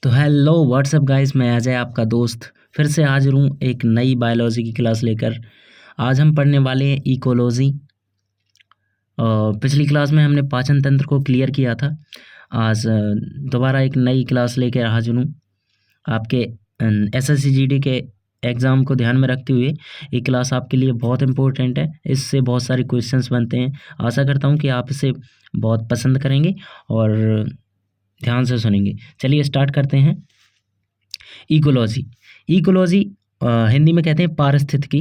तो hello what's up guys, मैं अजय आपका दोस्त फिर से हाजिर हूँ एक नई बायोलॉजी की क्लास लेकर। आज हम पढ़ने वाले हैं इकोलॉजी। पिछली क्लास में हमने पाचन तंत्र को क्लियर किया था। आज दोबारा एक नई क्लास लेकर हाजिर हूँ आपके SSC GD के एग्ज़ाम को ध्यान में रखते हुए। ये क्लास आपके लिए बहुत इम्पोर्टेंट है, इससे बहुत सारे क्वेश्चंस बनते हैं। आशा करता हूँ कि आप इसे बहुत पसंद करेंगे और ध्यान से सुनेंगे। चलिए स्टार्ट करते हैं। इकोलॉजी इकोलॉजी हिंदी में कहते हैं पारिस्थितिकी।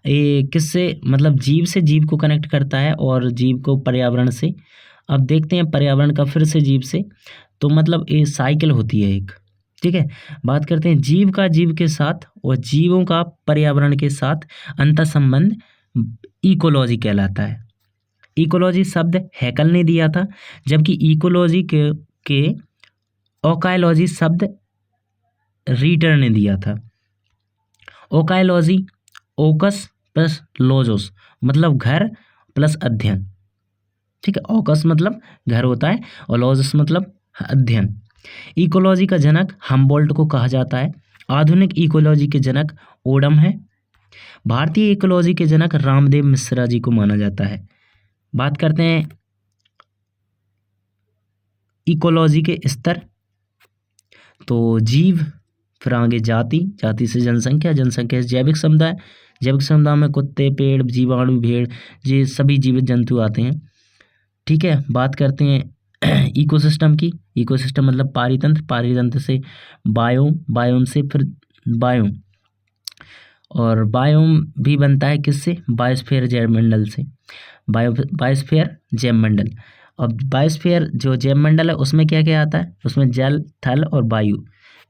ये किससे मतलब जीव से जीव को कनेक्ट करता है और जीव को पर्यावरण से। अब देखते हैं पर्यावरण का फिर से जीव से, तो मतलब ये साइकिल होती है एक। ठीक है, बात करते हैं जीव का जीव के साथ और जीवों का पर्यावरण के साथ अंतर संबंध इकोलॉजी कहलाता है। इकोलॉजी शब्द हैकल ने दिया था, जबकि इकोलॉजी के ओकायोलॉजी शब्द रीटर ने दिया था। ओकायोलॉजी ओकस प्लस लोजोस मतलब घर प्लस अध्ययन। ठीक है, ओकस मतलब घर होता है और लोजोस मतलब अध्ययन। इकोलॉजी का जनक हम्बोल्ट को कहा जाता है। आधुनिक इकोलॉजी के जनक ओडम है। भारतीय इकोलॉजी के जनक रामदेव मिश्रा जी को माना जाता है। बात करते हैं इकोलॉजी के स्तर, तो जीव, फिर आगे जाति, जाति से जनसंख्या, जनसंख्या से जैविक समुदाय, जैविक समुदाय में कुत्ते, पेड़, जीवाणु, भेड़, ये सभी जीवित जंतु आते हैं। ठीक है, बात करते हैं इकोसिस्टम की। इकोसिस्टम मतलब पारितंत्र, पारितंत्र से बायोम, बायोम से फिर बायोम, और बायोम भी बनता है किससे? बायोस्फीयर जैवमंडल से। बायोस्फीयर जैवमंडल। अब बायोस्फीयर जो जैवमंडल है उसमें क्या क्या आता है? उसमें जल, थल और वायु।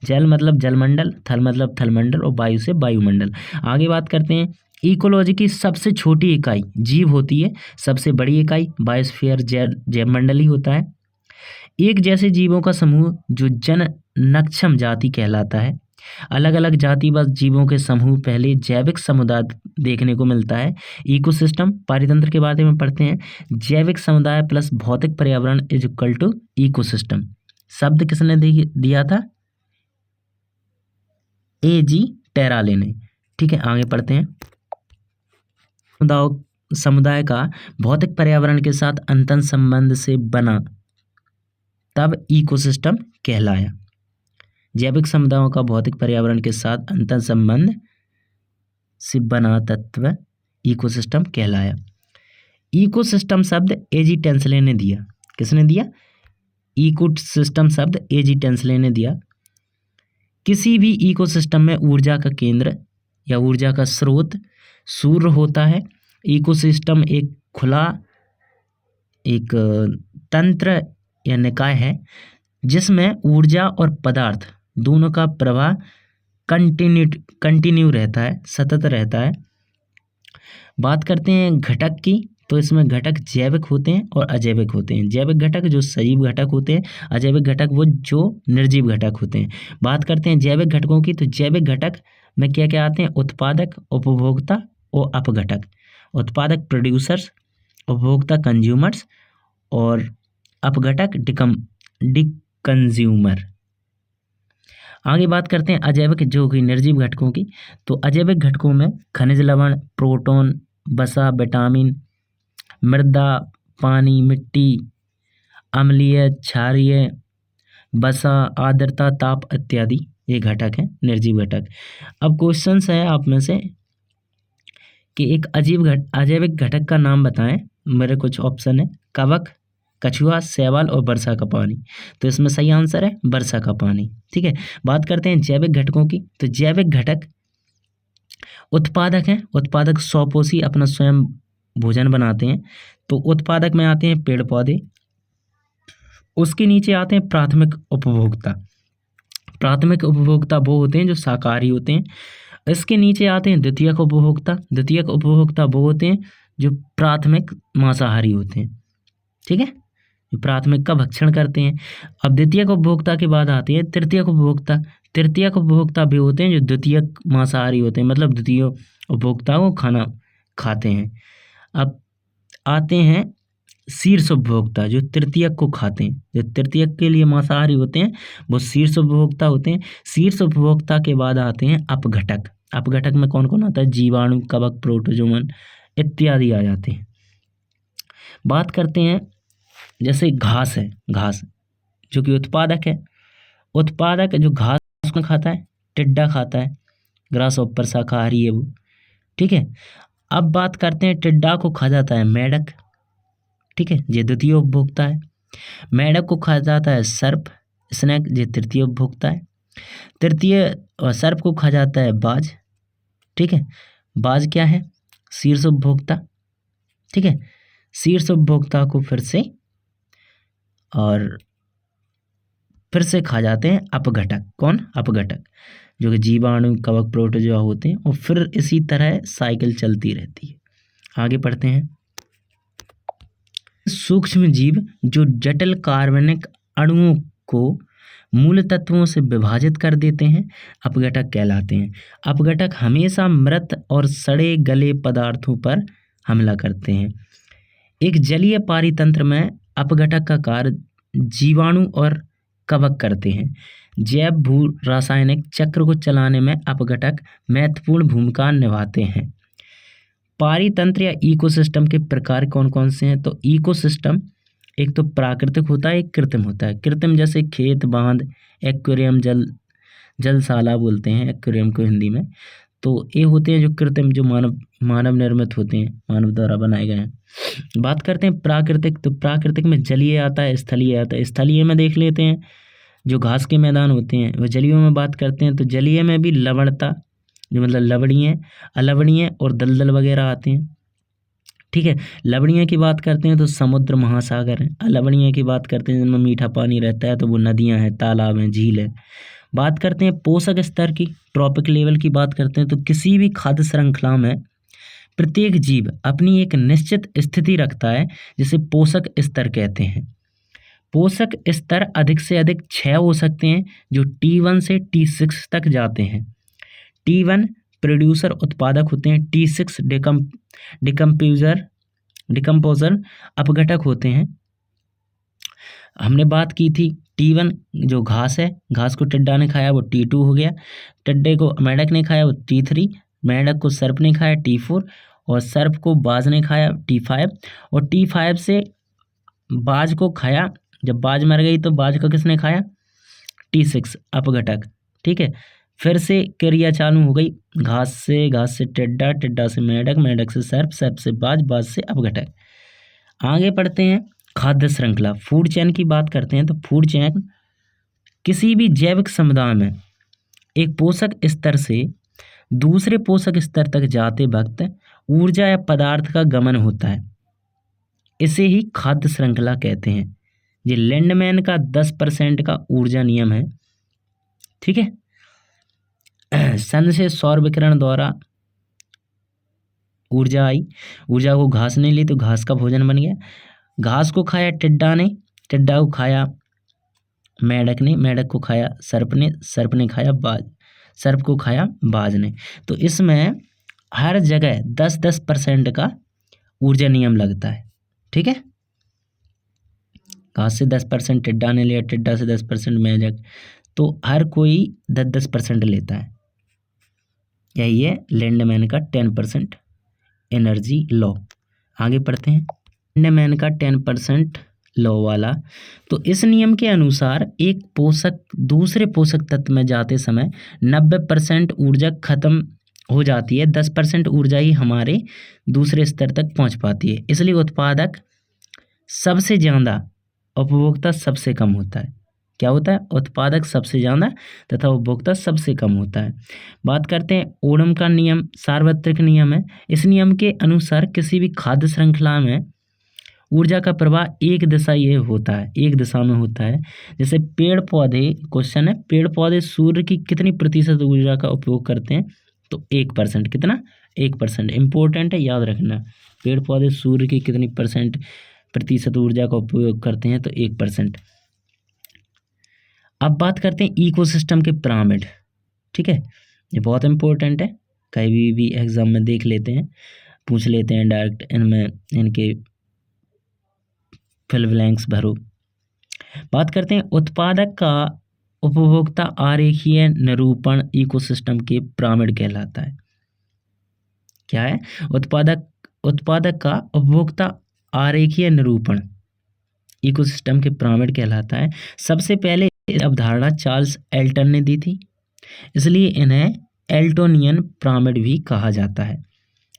जल मतलब जलमंडल, थल मतलब थलमंडल और वायु से वायुमंडल। आगे बात करते हैं इकोलॉजी की सबसे छोटी इकाई जीव होती है, सबसे बड़ी इकाई बायोस्फीयर जैवमंडल ही होता है। एक जैसे जीवों का समूह जो जननक्षम जाति कहलाता है। अलग अलग जाति व जीवों के समूह पहले जैविक समुदाय देखने को मिलता है। इकोसिस्टम पारितंत्र के बारे में पढ़ते हैं। जैविक समुदाय प्लस भौतिक पर्यावरण इज इक्वल टू इकोसिस्टम। शब्द किसने दिया था? A.G. टेराले ने। ठीक है, आगे पढ़ते हैं। समुदाय का भौतिक पर्यावरण के साथ अंतर संबंध से बना तब इकोसिस्टम कहलाया। जैविक समुदायों का भौतिक पर्यावरण के साथ अंतर संबंध से बना तत्व इकोसिस्टम कहलाया। इकोसिस्टम शब्द A.G. टेंसले ने दिया। किसने दिया? इकोसिस्टम शब्द A.G. टेंसले ने दिया। किसी भी इकोसिस्टम में ऊर्जा का केंद्र या ऊर्जा का स्रोत सूर्य होता है। इकोसिस्टम एक खुला एक तंत्र या निकाय है जिसमें ऊर्जा और पदार्थ दोनों का प्रवाह कंटिन्यू रहता है, सतत रहता है। बात करते हैं घटक की, तो इसमें घटक जैविक होते हैं और अजैविक होते हैं। जैविक घटक जो सजीव घटक होते हैं, अजैविक घटक वो जो निर्जीव घटक होते हैं। बात करते हैं जैविक घटकों की, तो जैविक घटक में क्या क्या आते हैं? उत्पादक, उपभोक्ता और अपघटक। उत्पादक प्रोड्यूसर्स, उपभोक्ता कंज्यूमर्स और अपघटक डिकंज्यूमर। आगे बात करते हैं अजैविक जो कि निर्जीव घटकों की, तो अजैविक घटकों में खनिज लवण, प्रोटॉन, वसा, विटामिन, मृदा, पानी, मिट्टी, अम्लीय, क्षारीय, वसा, आर्द्रता, ताप इत्यादि ये घटक हैं, निर्जीव घटक। अब क्वेश्चंस है आप में से कि एक अजैविक घटक का नाम बताएं। मेरे कुछ ऑप्शन है: कवक, कछुआ, शैवाल और वर्षा का पानी। तो इसमें सही आंसर है वर्षा का पानी। ठीक है, बात करते हैं जैविक घटकों की, तो जैविक घटक उत्पादक हैं। उत्पादक स्वपोषी अपना स्वयं भोजन बनाते हैं। तो उत्पादक में आते हैं पेड़ पौधे। उसके नीचे आते हैं प्राथमिक उपभोक्ता। प्राथमिक उपभोक्ता वो होते हैं जो शाकाहारी होते हैं। इसके नीचे आते हैं द्वितीयक उपभोक्ता। द्वितीयक उपभोक्ता वो होते हैं जो प्राथमिक मांसाहारी होते हैं। ठीक है, प्राथमिक का भक्षण करते हैं। अब द्वितीयक उपभोक्ता के बाद आते हैं तृतीयक उपभोक्ता। तृतीयक उपभोक्ता भी होते हैं जो द्वितीयक मांसाहारी होते हैं, मतलब द्वितीय उपभोक्ता को खाना खाते हैं। अब आते हैं शीर्ष उपभोक्ता जो तृतीयक को खाते हैं, जो तृतीयक के लिए मांसाहारी होते हैं वो शीर्ष उपभोक्ता होते हैं। शीर्ष उपभोक्ता के बाद आते हैं अपघटक। अपघटक में कौन कौन आता है? जीवाणु, कवक, प्रोटोजोवन इत्यादि आ जाते हैं। बात करते हैं जैसे घास है, घास जो कि उत्पादक है। उत्पादक जो घास को खाता है, टिड्डा खाता है, ग्रास ऊपर शाकाहारी है वो, ठीक है। अब बात करते हैं टिड्डा को खा जाता है मेढक, ठीक है, ये द्वितीय उपभोक्ता है। मेढक को खा जाता है सर्प, स्नेक, ये तृतीय उपभोक्ता है। सर्प को खा जाता है बाज, ठीक है। बाज क्या है? शीर्ष उपभोक्ता, ठीक है। शीर्ष उपभोक्ता को फिर से खा जाते हैं अपघटक। कौन? अपघटक, जो कि जीवाणु, कवक, प्रोटोजोआ होते हैं। और फिर इसी तरह साइकिल चलती रहती है। आगे पढ़ते हैं। सूक्ष्म जीव जो जटिल कार्बनिक अणुओं को मूल तत्वों से विभाजित कर देते हैं अपघटक कहलाते हैं। अपघटक हमेशा मृत और सड़े गले पदार्थों पर हमला करते हैं। एक जलीय पारितंत्र में अपघटक का कार्य जीवाणु और कवक करते हैं। जैव भू रासायनिक चक्र को चलाने में अपघटक महत्वपूर्ण भूमिका निभाते हैं। पारितंत्र या इकोसिस्टम के प्रकार कौन कौन से हैं? तो इकोसिस्टम एक तो प्राकृतिक होता है, एक कृत्रिम होता है। कृत्रिम जैसे खेत, बांध, एक्वेरियम, जलशाला बोलते हैं एक्वेरियम को हिंदी में। तो ये होते हैं जो कृत्रिम, जो मानव निर्मित होते हैं, मानव द्वारा बनाए गए हैं। बात करते हैं प्राकृतिक, तो प्राकृतिक में जलीय आता है, स्थलीय आता है। स्थलीय में देख लेते हैं जो घास के मैदान होते हैं। वह जलीय में बात करते हैं तो जलीय में भी लवणता, जो मतलब लवणीय, अलवणीय और दलदल वगैरह आते हैं, ठीक है। लवणीय की बात करते हैं तो समुद्र, महासागर है। अलवणीय की बात करते हैं जिनमें मीठा पानी रहता है तो वो नदियां हैं, तालाब हैं, झील है। बात करते हैं पोषक स्तर की, ट्रॉपिक लेवल की बात करते हैं तो किसी भी खाद्य श्रृंखला में प्रत्येक जीव अपनी एक निश्चित स्थिति रखता है जिसे पोषक स्तर कहते हैं। पोषक स्तर अधिक से अधिक 6 हो सकते हैं जो T1 से T6 तक जाते हैं। T1 प्रोड्यूसर, उत्पादक होते हैं। T6 डिकम्पोजर अपघटक होते हैं। हमने बात की थी T1 जो घास है, घास को टिड्डा ने खाया वो T2 हो गया। टिड्डे को मेढक ने खाया वो T3, मेढक को सर्प ने खाया T4 और सर्प को बाज ने खाया T5 और T5 से बाज को खाया। जब बाज मर गई तो बाज को किसने खाया? T6 अपघटक, ठीक है। फिर से क्रिया चालू हो गई, घास से टिड्डा, टिड्डा से मेढक, मेढक से सर्प, सर्प से बाज, बाज से अपघटक। आगे पढ़ते हैं खाद्य श्रृंखला, फूड चेन की बात करते हैं। तो फूड चेन किसी भी जैविक समुदाय में एक पोषक स्तर से दूसरे पोषक स्तर तक जाते वक्त ऊर्जा या पदार्थ का गमन होता है, इसे ही खाद्य श्रृंखला कहते हैं। ये लिंडमैन का 10% का ऊर्जा नियम है, ठीक है। सन से सौर विकिरण द्वारा ऊर्जा आई, ऊर्जा को घास ने ली तो घास का भोजन बन गया। घास को खाया टिड्डा ने, टिड्डा को खाया मेढक ने, मेढक को खाया सर्प ने, सर्प ने खाया बाज, सर्प को खाया बाज ने। तो इसमें हर जगह 10-10% का ऊर्जा नियम लगता है, ठीक है। घास से 10% टिड्डा ने लिया, टिड्डा से 10% मेढक, तो हर कोई 10-10% लेता है। यही है लिंडमैन का 10% एनर्जी लॉ। आगे पढ़ते हैं लिंडमैन का 10% लॉ वाला। तो इस नियम के अनुसार एक पोषक दूसरे पोषक तत्व में जाते समय 90% ऊर्जा खत्म हो जाती है, 10% ऊर्जा ही हमारे दूसरे स्तर तक पहुंच पाती है। इसलिए उत्पादक सबसे ज़्यादा, उपभोक्ता सबसे कम होता है। क्या होता है? उत्पादक सबसे ज़्यादा तथा उपभोक्ता सबसे कम होता है। बात करते हैं ओडम का नियम, सार्वत्रिक नियम है। इस नियम के अनुसार किसी भी खाद्य श्रृंखला में ऊर्जा का प्रवाह एक दिशा ये होता है, एक दिशा में होता है। जैसे पेड़ पौधे, क्वेश्चन है पेड़ पौधे सूर्य की कितनी प्रतिशत ऊर्जा का उपयोग करते हैं? तो 1%। कितना? 1%। इंपॉर्टेंट है, याद रखना। पेड़ पौधे सूर्य की कितनी प्रतिशत ऊर्जा का उपयोग करते हैं? तो 1%। अब बात करते हैं इकोसिस्टम के पिरामिड, ठीक है। ये बहुत इंपॉर्टेंट है, कहीं भी एग्जाम में देख लेते हैं, पूछ लेते हैं डायरेक्ट इनमें, इनके फिल ब्लैंक्स भरो। बात करते हैं उत्पादक का उपभोक्ता आरेखीय निरूपण इकोसिस्टम के पिरामिड कहलाता है। क्या है? उत्पादक का उपभोक्ता आरेखीय निरूपण इकोसिस्टम के पिरामिड कहलाता है। सबसे पहले इस अवधारणा चार्ल्स एल्टन ने दी थी, इसलिए इन्हें एल्टोनियन पिरामिड भी कहा जाता है।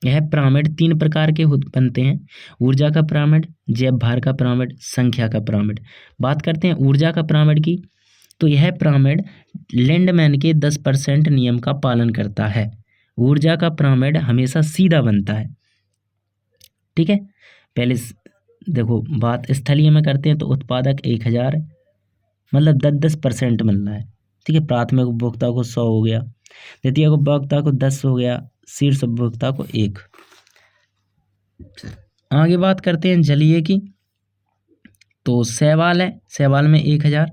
यह पिरामिड 3 प्रकार के बनते हैं: ऊर्जा का पिरामिड, जैव भार का पिरामिड, संख्या का पिरामिड। बात करते हैं ऊर्जा का पिरामिड की, तो यह पिरामिड लिंडमैन के 10% नियम का पालन करता है। ऊर्जा का पिरामिड हमेशा सीधा बनता है। ठीक है, पहले देखो बात स्थलीय में करते हैं तो उत्पादक 1000 है, मतलब 10% मिल रहा है। ठीक है, प्राथमिक उपभोक्ता को 100 हो गया, द्वितीय उपभोक्ता को 10 हो गया, शीर्ष उपभोक्ता को 1। आगे बात करते हैं जलीय की, तो शैवाल है, शैवाल में 1000,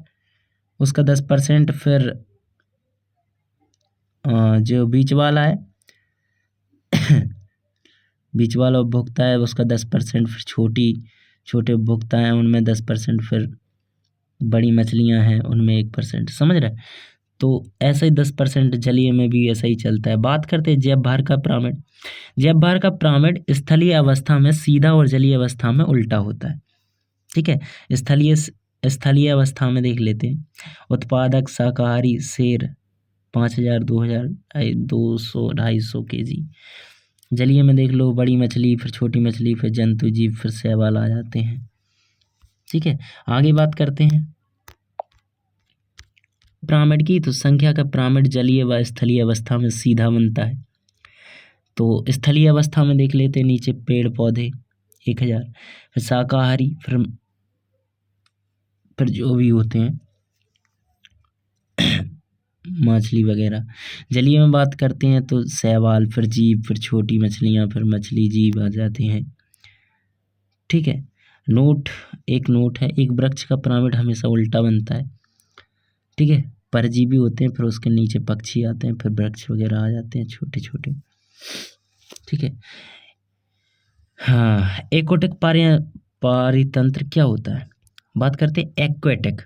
उसका 10%। फिर जो बीच वाला है बीच वाला उपभोक्ता है उसका 10%। फिर छोटे उपभोक्ता हैं उनमें 10%। फिर बड़ी मछलियां हैं उनमें 1%। समझ रहे? तो ऐसा ही 10% जलीय में भी ऐसा ही चलता है। बात करते हैं जैव भार का पिरामिड। जैव भार का पिरामिड स्थलीय अवस्था में सीधा और जलीय अवस्था में उल्टा होता है। ठीक है, स्थलीय अवस्था में देख लेते हैं, उत्पादक शाकाहारी शेर 5000, 2000, 200, 250 kg। जलीय में देख लो बड़ी मछली, फिर छोटी मछली, फिर जंतु जीव, फिर शैवाल आ जाते हैं। ठीक है, आगे बात करते हैं पिरामिड की, तो संख्या का पिरामिड जलीय व स्थलीय अवस्था में सीधा बनता है। तो स्थलीय अवस्था में देख लेते हैं, नीचे पेड़ पौधे 1000, फिर शाकाहारी, फिर जो भी होते हैं मछली वगैरह। जलीय में बात करते हैं तो शैवाल, फिर जीव, फिर छोटी मछलियाँ, फिर मछली जीव आ जाते हैं। ठीक है, एक नोट है, एक वृक्ष का पिरामिड हमेशा उल्टा बनता है। ठीक है, परजीवी होते हैं, फिर उसके नीचे पक्षी आते हैं, फिर वृक्ष वगैरह आ जाते हैं छोटे छोटे। ठीक है, हाँ, एक्वाटिक पारितंत्र क्या होता है? बात करते हैं एक्वेटिक,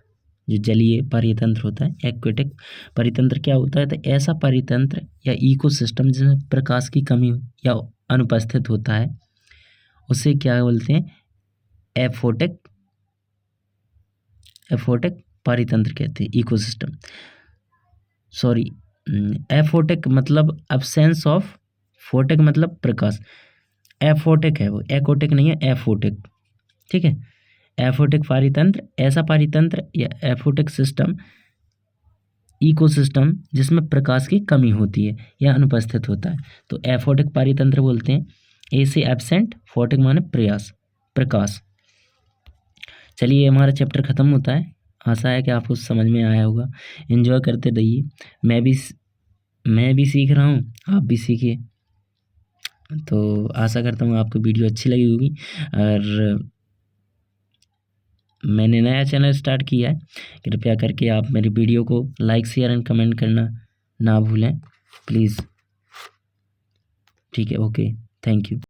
जो जलीय पारितंत्र होता है। एक्वेटिक पारितंत्र क्या होता है? तो ऐसा पारितंत्र या इकोसिस्टम जिसमें प्रकाश की कमी या अनुपस्थित होता है, उसे क्या बोलते हैं? एफोटिक पारितंत्र कहते हैं, इकोसिस्टम। सॉरी, एफोटिक मतलब अब्सेंस ऑफ, फोटिक मतलब प्रकाश। एफोटिक है वो, एकोटिक नहीं है, एफोटिक। ठीक है, एफोटिक पारितंत्र ऐसा पारितंत्र या एफोटिक सिस्टम, इकोसिस्टम जिसमें प्रकाश की कमी होती है या अनुपस्थित होता है, तो एफोटिक पारितंत्र बोलते हैं। ए से एब्सेंट, फोटिक माने प्रकाश। चलिए, हमारा चैप्टर ख़त्म होता है। आशा है कि आपको समझ में आया होगा। एंजॉय करते रहिए, मैं भी सीख रहा हूँ, आप भी सीखिए। तो आशा करता हूँ आपको वीडियो अच्छी लगी होगी। और मैंने नया चैनल स्टार्ट किया है, कृपया करके आप मेरी वीडियो को लाइक, शेयर एंड कमेंट करना ना भूलें प्लीज़। ठीक है, ओके, थैंक यू।